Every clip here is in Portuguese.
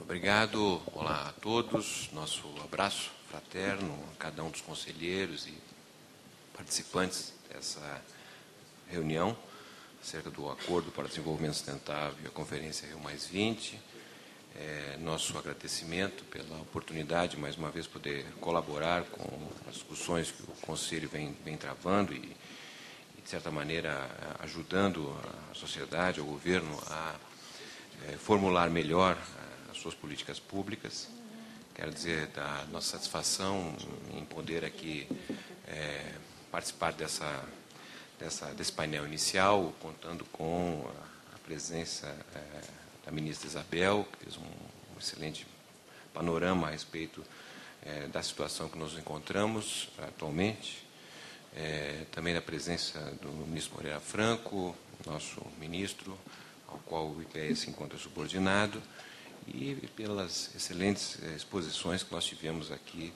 Obrigado. Olá a todos. Nosso abraço fraterno a cada um dos conselheiros e participantes dessa reunião acerca do Acordo para o Desenvolvimento Sustentável e a Conferência Rio+20. Nosso agradecimento pela oportunidade, mais uma vez, poder colaborar com as discussões que o Conselho vem travando e, de certa maneira, ajudando a sociedade, o governo, a formular melhor as suas políticas públicas. Quero dizer da nossa satisfação em poder aqui participar desse painel inicial, contando com a presença da ministra Isabel, que fez um excelente panorama a respeito da situação que nos encontramos atualmente. Também da presença do ministro Moreira Franco, nosso ministro, ao qual o IPE se encontra subordinado, e pelas excelentes exposições que nós tivemos aqui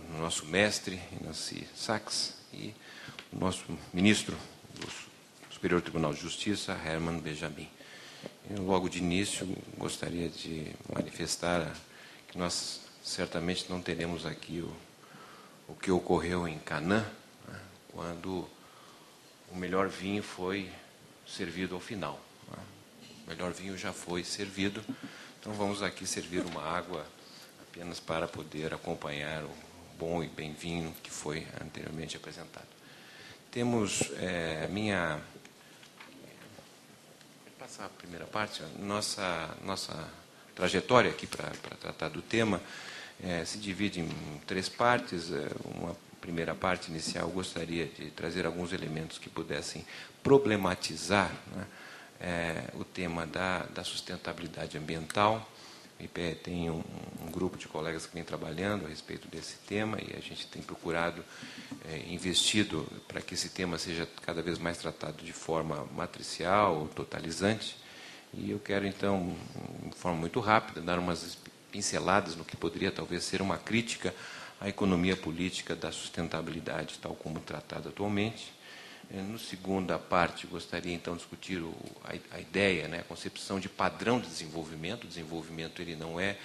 no nosso mestre, Nancy Sachs, e o nosso ministro do Superior Tribunal de Justiça, Herman Benjamin. Eu, logo de início, gostaria de manifestar que nós certamente não teremos aqui o que ocorreu em Canaã, né, quando o melhor vinho foi servido ao final. O melhor vinho já foi servido, então vamos aqui servir uma água apenas para poder acompanhar o bom e bem vinho que foi anteriormente apresentado. Temos Vou passar a primeira parte. Nossa trajetória aqui para tratar do tema se divide em 3 partes. Uma primeira parte inicial, eu gostaria de trazer alguns elementos que pudessem problematizar, né, o tema da sustentabilidade ambiental. O IPE tem um grupo de colegas que vem trabalhando a respeito desse tema e a gente tem procurado, investido para que esse tema seja cada vez mais tratado de forma matricial, totalizante. E eu quero, então, de forma muito rápida, dar umas pinceladas no que poderia talvez ser uma crítica à economia política da sustentabilidade, tal como tratada atualmente. No segunda parte, gostaria, então, de discutir a ideia, né, a concepção de padrão de desenvolvimento. O desenvolvimento ele não é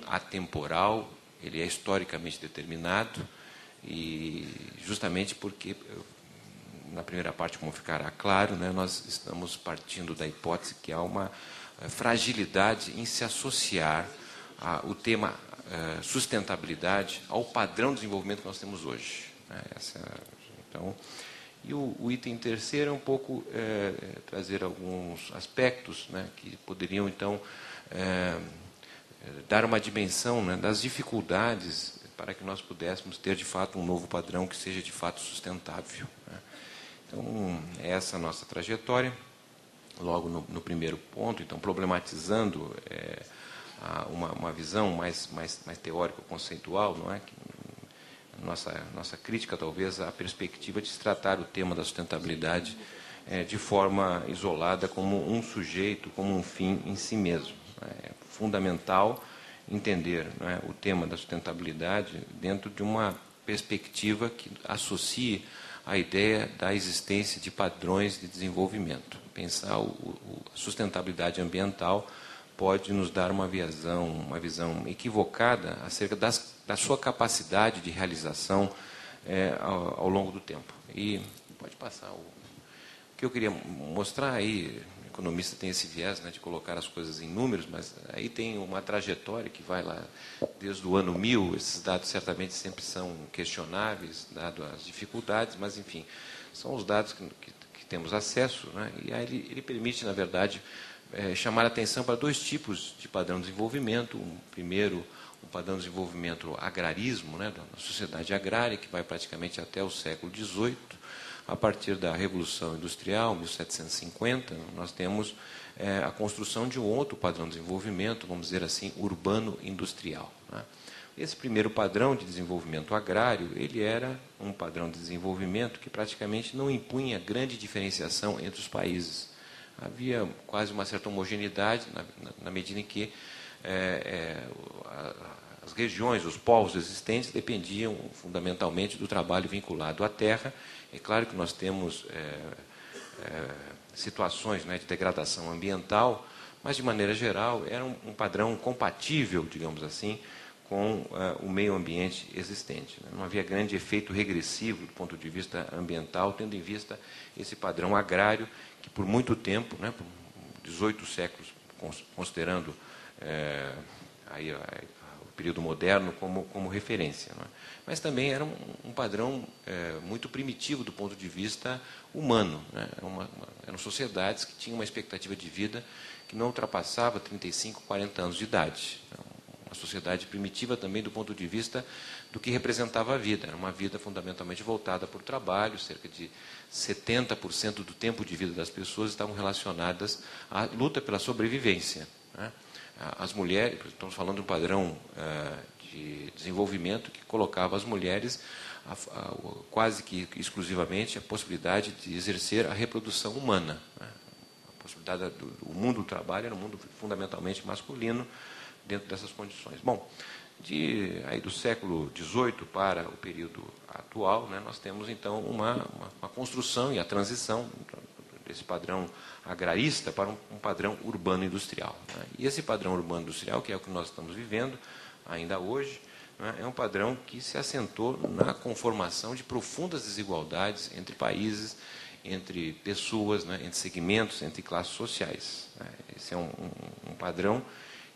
atemporal, ele é historicamente determinado, e justamente porque, na primeira parte, como ficará claro, né, nós estamos partindo da hipótese que há uma fragilidade em se associar o tema sustentabilidade ao padrão de desenvolvimento que nós temos hoje. Né, então... E o item terceiro é um pouco trazer alguns aspectos, né, que poderiam, então, dar uma dimensão, né, das dificuldades para que nós pudéssemos ter, de fato, um novo padrão que seja, de fato, sustentável. Né. Então, essa é a nossa trajetória. Logo no primeiro ponto, então, problematizando uma visão mais teórico-conceitual, não é? Nossa crítica, talvez, à perspectiva de se tratar o tema da sustentabilidade de forma isolada, como um sujeito, como um fim em si mesmo. É fundamental entender, né, o tema da sustentabilidade dentro de uma perspectiva que associe a ideia da existência de padrões de desenvolvimento. Pensar a sustentabilidade ambiental pode nos dar uma visão equivocada acerca da sua capacidade de realização ao longo do tempo. E pode passar o que eu queria mostrar aí. O economista tem esse viés, né, de colocar as coisas em números, mas aí tem uma trajetória que vai lá desde o ano 1000. Esses dados certamente sempre são questionáveis, dado as dificuldades, mas, enfim, são os dados que temos acesso, né, e aí ele permite, na verdade, chamar a atenção para 2 tipos de padrão de desenvolvimento. Primeiro, o padrão de desenvolvimento agrarismo, né, da sociedade agrária, que vai praticamente até o século XVIII. A partir da Revolução Industrial, 1750, nós temos a construção de um outro padrão de desenvolvimento, vamos dizer assim, urbano-industrial. Né. Esse primeiro padrão de desenvolvimento agrário, ele era um padrão de desenvolvimento que praticamente não impunha grande diferenciação entre os países. Havia quase uma certa homogeneidade na medida em que as regiões, os povos existentes dependiam fundamentalmente do trabalho vinculado à terra. É claro que nós temos situações, né, de degradação ambiental, mas, de maneira geral, era um padrão compatível, digamos assim, com o meio ambiente existente. Não havia grande efeito regressivo do ponto de vista ambiental, tendo em vista esse padrão agrário que, por muito tempo, por 18 séculos, considerando aí, o período moderno como referência. Mas também era um padrão muito primitivo do ponto de vista humano. Eram sociedades que tinham uma expectativa de vida que não ultrapassava 35, 40 anos de idade. Uma sociedade primitiva também do ponto de vista do que representava a vida. Era uma vida fundamentalmente voltada para o trabalho, cerca de 70% do tempo de vida das pessoas estavam relacionadas à luta pela sobrevivência. As mulheres, estamos falando de um padrão de desenvolvimento que colocava as mulheres quase que exclusivamente a possibilidade de exercer a reprodução humana. A possibilidade o mundo do trabalho era um mundo fundamentalmente masculino dentro dessas condições. Bom, aí do século XVIII para o período atual, nós temos então uma construção e a transição desse padrão agrarista para um padrão urbano-industrial. E esse padrão urbano-industrial, que é o que nós estamos vivendo ainda hoje, é um padrão que se assentou na conformação de profundas desigualdades entre países, entre pessoas, entre segmentos, entre classes sociais. Esse é um padrão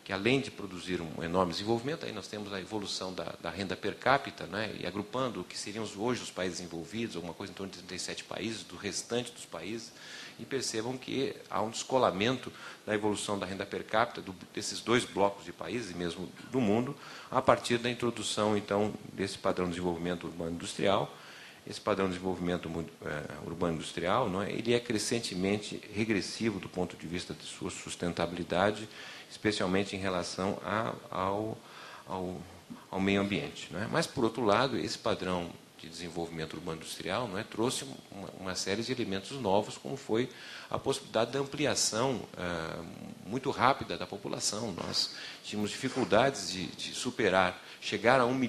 que, além de produzir um enorme desenvolvimento, aí nós temos a evolução da renda per capita, e agrupando o que seriam hoje os países envolvidos, alguma coisa em torno de 37 países, do restante dos países, e percebam que há um descolamento da evolução da renda per capita desses dois blocos de países, e mesmo do mundo, a partir da introdução, então, desse padrão de desenvolvimento urbano-industrial. Esse padrão de desenvolvimento urbano-industrial, ele é crescentemente regressivo do ponto de vista de sua sustentabilidade, especialmente em relação ao meio ambiente. Mas, por outro lado, esse padrão de desenvolvimento urbano-industrial trouxe uma série de elementos novos, como foi a possibilidade da ampliação muito rápida da população. Nós tínhamos dificuldades de superar, chegar a 1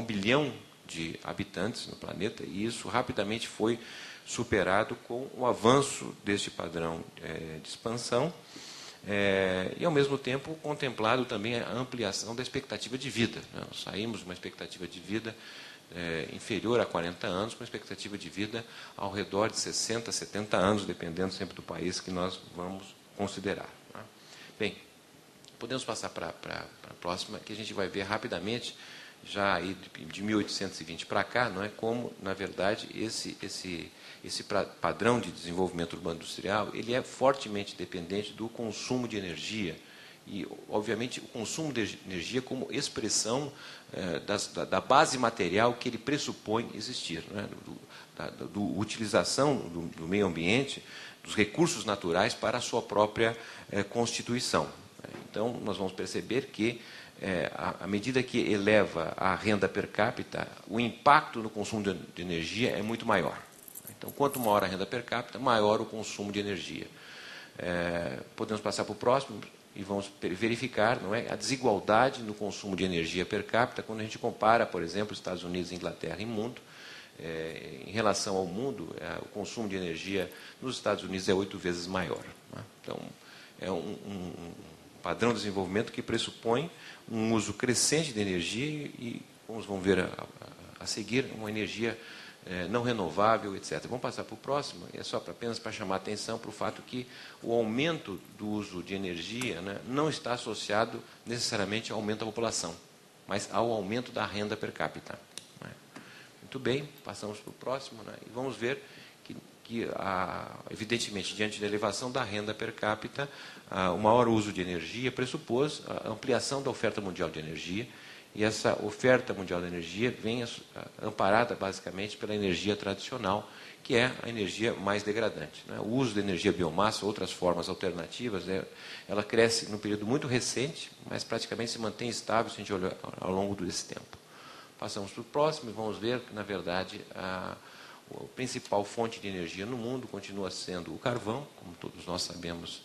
bilhão de habitantes no planeta, e isso rapidamente foi superado com o avanço deste padrão de expansão, e, ao mesmo tempo, contemplado também a ampliação da expectativa de vida. Nós saímos de uma expectativa de vida inferior a 40 anos, para uma expectativa de vida ao redor de 60, 70 anos, dependendo sempre do país que nós vamos considerar. Bem, podemos passar para a próxima, que a gente vai ver rapidamente, já aí de 1820 para cá, como, na verdade, esse padrão de desenvolvimento urbano-industrial ele é fortemente dependente do consumo de energia e, obviamente, o consumo de energia como expressão da base material que ele pressupõe existir, da utilização do meio ambiente, dos recursos naturais para a sua própria constituição. Então, nós vamos perceber que, à medida que eleva a renda per capita, o impacto no consumo de energia é muito maior. Então, quanto maior a renda per capita, maior o consumo de energia. Podemos passar para o próximo e vamos verificar a desigualdade no consumo de energia per capita quando a gente compara, por exemplo, Estados Unidos, Inglaterra e mundo. Em relação ao mundo, o consumo de energia nos Estados Unidos é 8 vezes maior. Então, é um padrão de desenvolvimento que pressupõe um uso crescente de energia e, como vamos ver a seguir, uma energia não renovável, etc. Vamos passar para o próximo, é só apenas para chamar a atenção para o fato que o aumento do uso de energia não está associado necessariamente ao aumento da população, mas ao aumento da renda per capita. Muito bem, passamos para o próximo, e vamos ver que evidentemente, diante da elevação da renda per capita, o maior uso de energia pressupôs a ampliação da oferta mundial de energia, e essa oferta mundial de energia vem amparada basicamente pela energia tradicional, que é a energia mais degradante. O uso da energia biomassa, outras formas alternativas, ela cresce num período muito recente, mas praticamente se mantém estável se a gente olhar ao longo desse tempo. Passamos para o próximo e vamos ver que, na verdade, a principal fonte de energia no mundo continua sendo o carvão, como todos nós sabemos,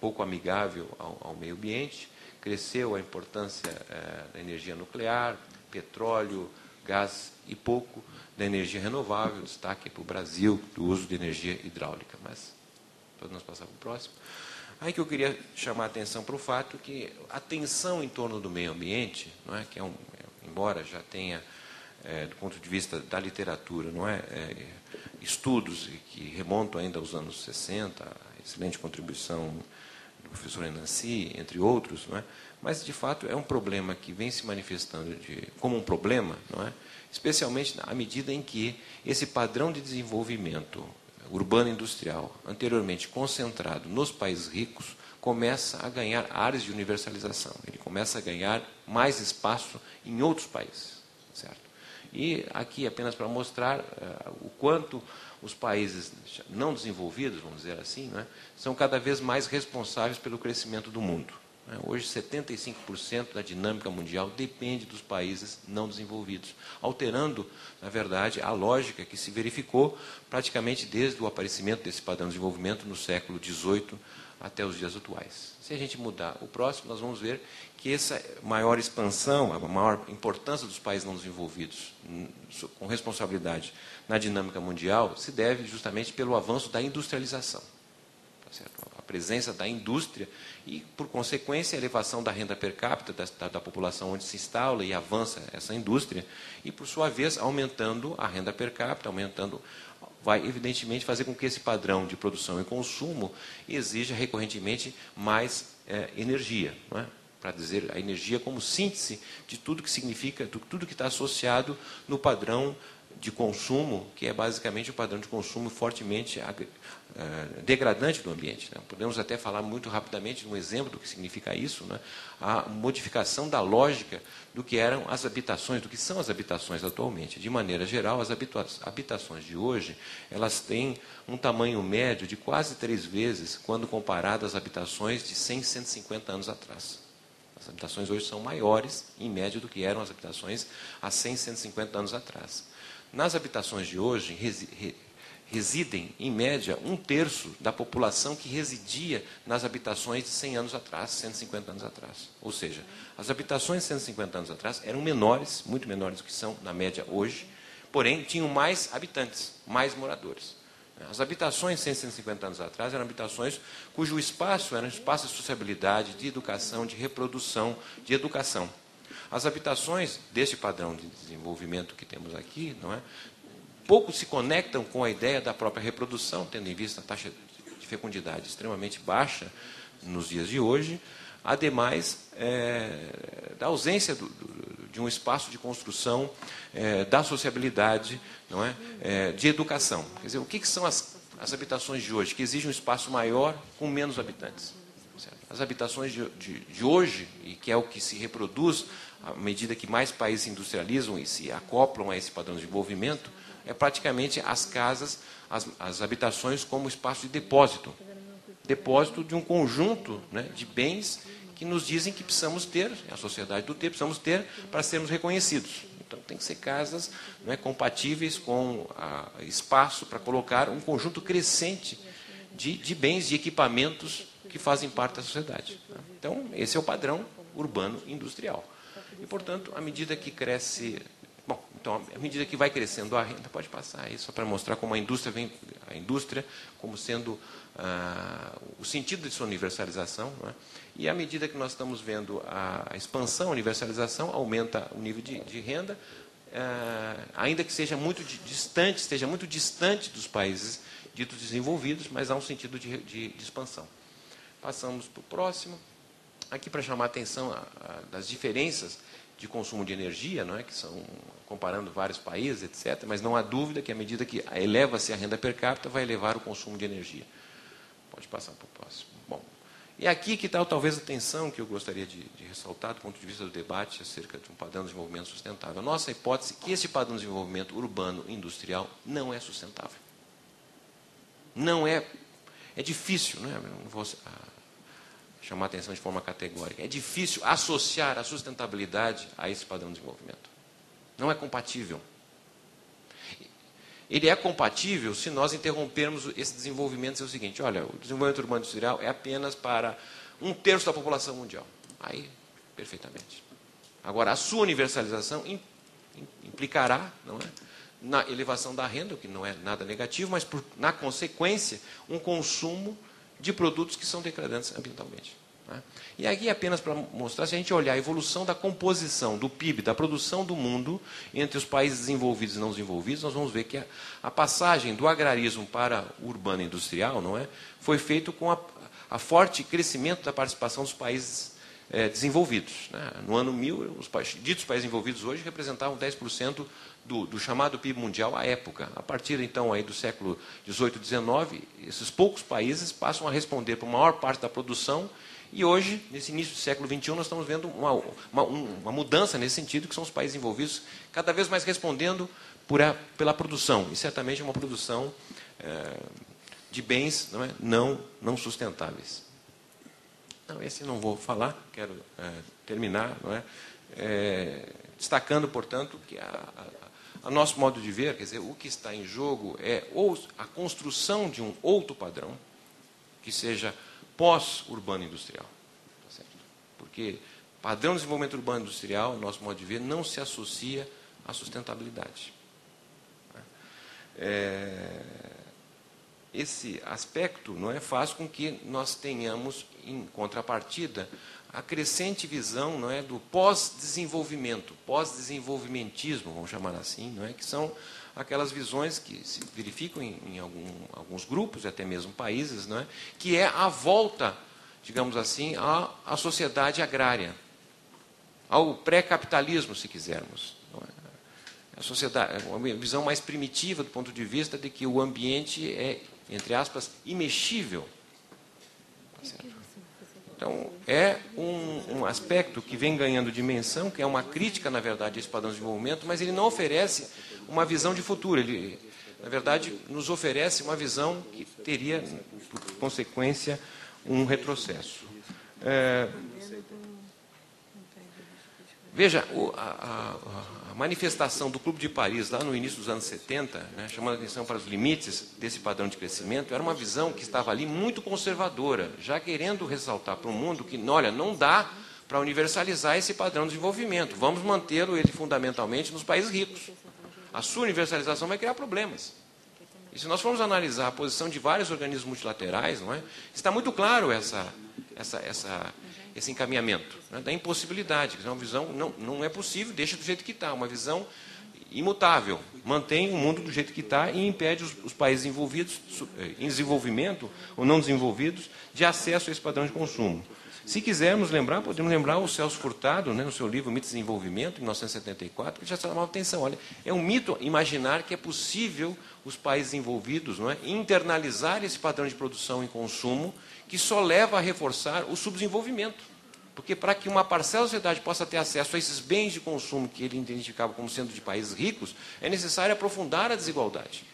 pouco amigável ao meio ambiente. Cresceu a importância da energia nuclear, petróleo, gás e pouco da energia renovável. Destaque para o Brasil do uso de energia hidráulica. Mas podemos passar para o próximo. Aí que eu queria chamar a atenção para o fato que a tensão em torno do meio ambiente, não é, que embora já tenha, do ponto de vista da literatura, não é, estudos que remontam ainda aos anos 60, a excelente contribuição do professor Enancy, entre outros, não é, mas, de fato, é um problema que vem se manifestando como um problema, não é, especialmente à medida em que esse padrão de desenvolvimento urbano industrial, anteriormente concentrado nos países ricos, começa a ganhar áreas de universalização. Ele começa a ganhar mais espaço em outros países, certo? E aqui apenas para mostrar o quanto os países não desenvolvidos, vamos dizer assim, né, são cada vez mais responsáveis pelo crescimento do mundo. Hoje, 75% da dinâmica mundial depende dos países não desenvolvidos, alterando, na verdade, a lógica que se verificou praticamente desde o aparecimento desse padrão de desenvolvimento no século XVIII até os dias atuais. Se a gente mudar o próximo, nós vamos ver que essa maior expansão, a maior importância dos países não desenvolvidos com responsabilidade na dinâmica mundial se deve justamente pelo avanço da industrialização. Certo? A presença da indústria e, por consequência, a elevação da renda per capita da população onde se instala e avança essa indústria e, por sua vez, aumentando a renda per capita, vai, evidentemente, fazer com que esse padrão de produção e consumo exija recorrentemente mais energia, não é? Para dizer a energia como síntese de tudo que significa, de tudo que está associado no padrão de consumo, que é basicamente o padrão de consumo fortemente degradante do ambiente. Né? Podemos até falar muito rapidamente de um exemplo do que significa isso, né? A modificação da lógica do que eram as habitações, do que são as habitações atualmente. De maneira geral, as habitações de hoje, elas têm um tamanho médio de quase 3 vezes quando comparadas às habitações de 100, 150 anos atrás. As habitações hoje são maiores, em média, do que eram as habitações há 100, 150 anos atrás. Nas habitações de hoje, residem, em média, 1/3 da população que residia nas habitações de 100 anos atrás, 150 anos atrás. Ou seja, as habitações de 150 anos atrás eram menores, muito menores do que são, na média, hoje, porém, tinham mais habitantes, mais moradores. As habitações 100, 150 anos atrás eram habitações cujo espaço era um espaço de sociabilidade, de educação, de reprodução, de educação. As habitações deste padrão de desenvolvimento que temos aqui, não é, pouco se conectam com a ideia da própria reprodução, tendo em vista a taxa de fecundidade extremamente baixa nos dias de hoje, ademais da ausência de um espaço de construção da sociabilidade, não é, de educação. Quer dizer, o que são as habitações de hoje? Que exigem um espaço maior com menos habitantes. Certo? As habitações de hoje, e que é o que se reproduz à medida que mais países se industrializam e se acoplam a esse padrão de desenvolvimento, é praticamente as casas, as habitações como espaço de depósito. Depósito de um conjunto, né, de bens que nos dizem que precisamos ter, a sociedade do tempo, precisamos ter para sermos reconhecidos. Então, tem que ser casas, não é, compatíveis com espaço para colocar um conjunto crescente de bens, de equipamentos que fazem parte da sociedade. Então, esse é o padrão urbano industrial. E, portanto, à medida que cresce... Bom, então, à medida que vai crescendo a renda, pode passar aí, só para mostrar como a indústria como sendo o sentido de sua universalização, não é? E à medida que nós estamos vendo a expansão, a universalização, aumenta o nível de renda, ainda que seja muito distante, esteja muito distante dos países ditos desenvolvidos, mas há um sentido de expansão. Passamos para o próximo. Aqui para chamar a atenção das diferenças de consumo de energia, não é? Que são comparando vários países, etc. Mas não há dúvida que, à medida que eleva-se a renda per capita, vai elevar o consumo de energia. Pode passar para o próximo. Bom, e aqui que está talvez a tensão que eu gostaria de ressaltar do ponto de vista do debate acerca de um padrão de desenvolvimento sustentável. A nossa hipótese é que esse padrão de desenvolvimento urbano industrial não é sustentável. Não é... É difícil, não é? Eu não vou chamar a atenção de forma categórica. É difícil associar a sustentabilidade a esse padrão de desenvolvimento. Não é compatível. Ele é compatível se nós interrompermos esse desenvolvimento e dizer o seguinte: olha, o desenvolvimento urbano industrial é apenas para 1/3 da população mundial. Aí, perfeitamente. Agora, a sua universalização implicará, não é, na elevação da renda, o que não é nada negativo, mas na consequência, um consumo de produtos que são degradantes ambientalmente. E aqui apenas para mostrar, se a gente olhar a evolução da composição do PIB, da produção do mundo, entre os países desenvolvidos e não desenvolvidos, nós vamos ver que a passagem do agrarismo para o urbano industrial, não é, foi feito com a forte crescimento da participação dos países desenvolvidos. No ano 1000, os ditos países desenvolvidos hoje representavam 10% do chamado PIB mundial à época. A partir, então, aí do século XVIII e XIX, esses poucos países passam a responder por maior parte da produção. E hoje, nesse início do século XXI, nós estamos vendo uma mudança nesse sentido, que são os países envolvidos cada vez mais respondendo pela produção. E certamente é uma produção de bens não sustentáveis. Não, esse não vou falar, quero terminar, destacando, portanto, que a nosso modo de ver, quer dizer, o que está em jogo é ou a construção de um outro padrão, que seja pós-urbano industrial. Tá certo? Porque padrão de desenvolvimento urbano industrial, nosso modo de ver, não se associa à sustentabilidade. Esse aspecto faz com que nós tenhamos, em contrapartida, a crescente visão do pós-desenvolvimento, pós-desenvolvimentismo, vamos chamar assim, que são aquelas visões que se verificam em alguns grupos, até mesmo países, que é a volta, digamos assim, à sociedade agrária, ao pré-capitalismo, se quisermos. A sociedade, uma visão mais primitiva do ponto de vista de que o ambiente é, entre aspas, imexível. Tá certo? Então, é um aspecto que vem ganhando dimensão, que é uma crítica, na verdade, a esse padrão de desenvolvimento, mas ele não oferece uma visão de futuro. Ele, na verdade, nos oferece uma visão que teria, por consequência, um retrocesso. Veja, a manifestação do Clube de Paris, lá no início dos anos 70, chamando a atenção para os limites desse padrão de crescimento, era uma visão que estava ali muito conservadora, já querendo ressaltar para o mundo que, olha, não dá para universalizar esse padrão de desenvolvimento, vamos mantê-lo, ele fundamentalmente, nos países ricos. A sua universalização vai criar problemas. E se nós formos analisar a posição de vários organismos multilaterais, está muito claro esse encaminhamento da impossibilidade. É uma visão, não é possível, deixa do jeito que está, uma visão imutável, mantém o mundo do jeito que está e impede os países envolvidos, em desenvolvimento ou não desenvolvidos, de acesso a esse padrão de consumo. Se quisermos lembrar, podemos lembrar o Celso Furtado, no seu livro Mito e Desenvolvimento, em 1974, que já chamava atenção. Olha, é um mito imaginar que é possível os países envolvidos internalizar esse padrão de produção e consumo, que só leva a reforçar o subdesenvolvimento. Porque para que uma parcela da sociedade possa ter acesso a esses bens de consumo que ele identificava como sendo de países ricos, é necessário aprofundar a desigualdade.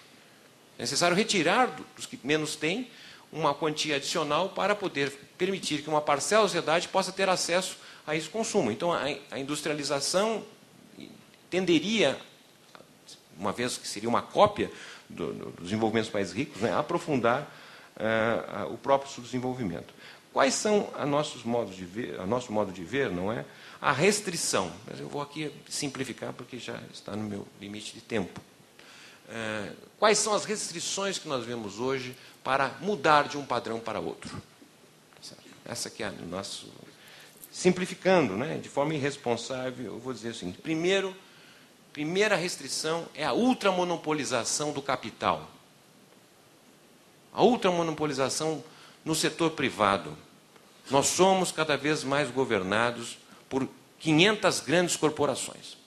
É necessário retirar dos que menos têm uma quantia adicional para poder permitir que uma parcela da sociedade possa ter acesso a esse consumo. Então, a industrialização tenderia, uma vez que seria uma cópia dos desenvolvimentos dos países ricos, a aprofundar o próprio subdesenvolvimento. Quais são a nosso modo de ver, não é? A restrição. Mas eu vou aqui simplificar porque já está no meu limite de tempo. Quais são as restrições que nós vemos hoje para mudar de um padrão para outro? Essa aqui é o nosso... Simplificando, de forma irresponsável, eu vou dizer o seguinte. Primeira restrição é a ultramonopolização do capital. A ultramonopolização no setor privado. Nós somos cada vez mais governados por 500 grandes corporações.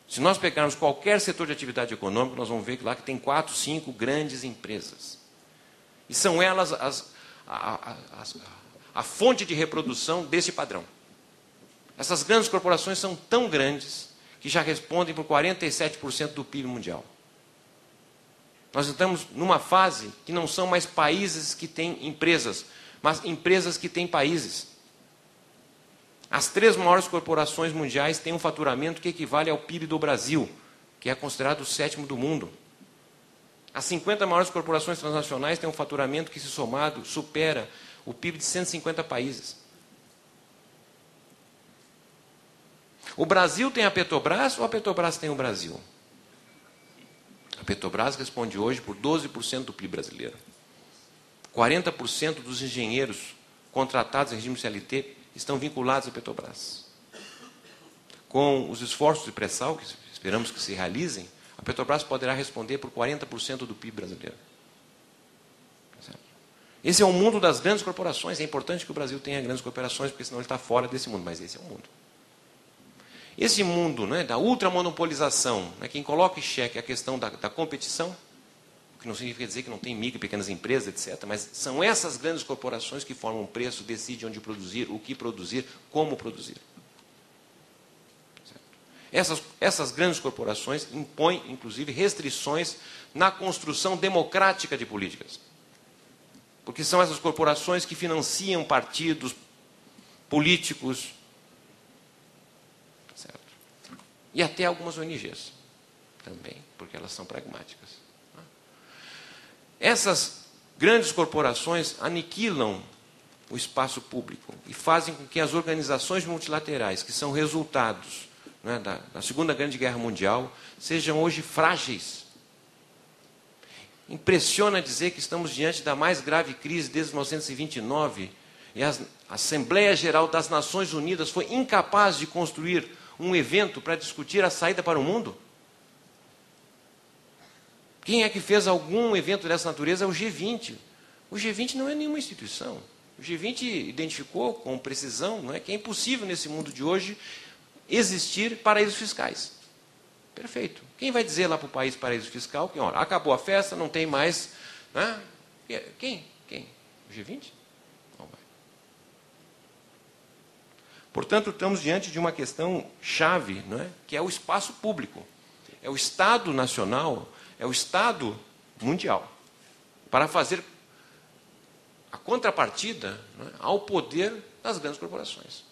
Se nós pegarmos qualquer setor de atividade econômica, nós vamos ver que lá que tem 4, 5 grandes empresas. E são elas a fonte de reprodução desse padrão. Essas grandes corporações são tão grandes que já respondem por 47% do PIB mundial. Nós estamos numa fase que não são mais países que têm empresas, mas empresas que têm países. As 3 maiores corporações mundiais têm um faturamento que equivale ao PIB do Brasil, que é considerado o 7º do mundo. As 50 maiores corporações transnacionais têm um faturamento que, se somado, supera o PIB de 150 países. O Brasil tem a Petrobras ou a Petrobras tem o Brasil? A Petrobras responde hoje por 12% do PIB brasileiro. 40% dos engenheiros contratados em regime CLT estão vinculados à Petrobras. Com os esforços de pré-sal, que esperamos que se realizem, a Petrobras poderá responder por 40% do PIB brasileiro. Esse é o mundo das grandes corporações. É importante que o Brasil tenha grandes corporações, porque senão ele está fora desse mundo. Mas esse é o mundo. Esse mundo, né, da ultramonopolização, né, quem coloca em xeque a questão da competição, que não significa dizer que não tem micro e pequenas empresas, etc., mas são essas grandes corporações que formam o preço, decidem onde produzir, o que produzir, como produzir. Essas grandes corporações impõem, inclusive, restrições na construção democrática de políticas. Porque são essas corporações que financiam partidos políticos, certo? E até algumas ONGs também, porque elas são pragmáticas. Essas grandes corporações aniquilam o espaço público e fazem com que as organizações multilaterais, que são resultados, né, da Segunda Grande Guerra Mundial, sejam hoje frágeis. Impressiona dizer que estamos diante da mais grave crise desde 1929 e a Assembleia Geral das Nações Unidas foi incapaz de construir um evento para discutir a saída para o mundo? Quem é que fez algum evento dessa natureza? É o G20. O G20 não é nenhuma instituição. O G20 identificou com precisão, não é, que é impossível nesse mundo de hoje existir paraísos fiscais. Perfeito. Quem vai dizer lá para o país paraíso fiscal que, olha, acabou a festa, não tem mais... Né? Quem? O G20? Não vai. Portanto, estamos diante de uma questão chave, não é? Que é o espaço público. É o Estado nacional, é o Estado mundial, para fazer a contrapartida, não é, ao poder das grandes corporações.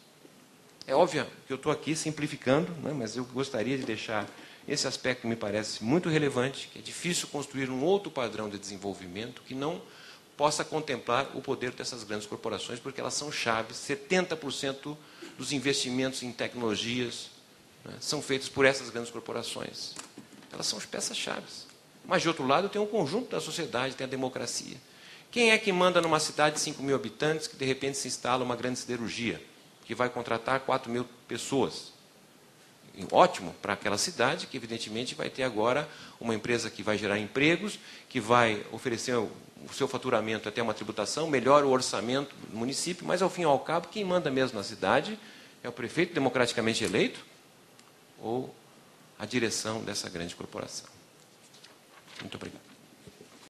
É óbvio que eu estou aqui simplificando, né, mas eu gostaria de deixar esse aspecto que me parece muito relevante, que é difícil construir um outro padrão de desenvolvimento que não possa contemplar o poder dessas grandes corporações, porque elas são chaves. 70% dos investimentos em tecnologias, né, são feitos por essas grandes corporações. Elas são as peças-chave. Mas, de outro lado, tem um conjunto da sociedade, tem a democracia. Quem é que manda numa cidade de 5 mil habitantes que, de repente, se instala uma grande siderurgia, que vai contratar 4 mil pessoas? Ótimo para aquela cidade, que, evidentemente, vai ter agora uma empresa que vai gerar empregos, que vai oferecer o seu faturamento até uma tributação, melhora o orçamento do município, mas, ao fim e ao cabo, quem manda mesmo na cidade é o prefeito democraticamente eleito ou a direção dessa grande corporação. Muito obrigado.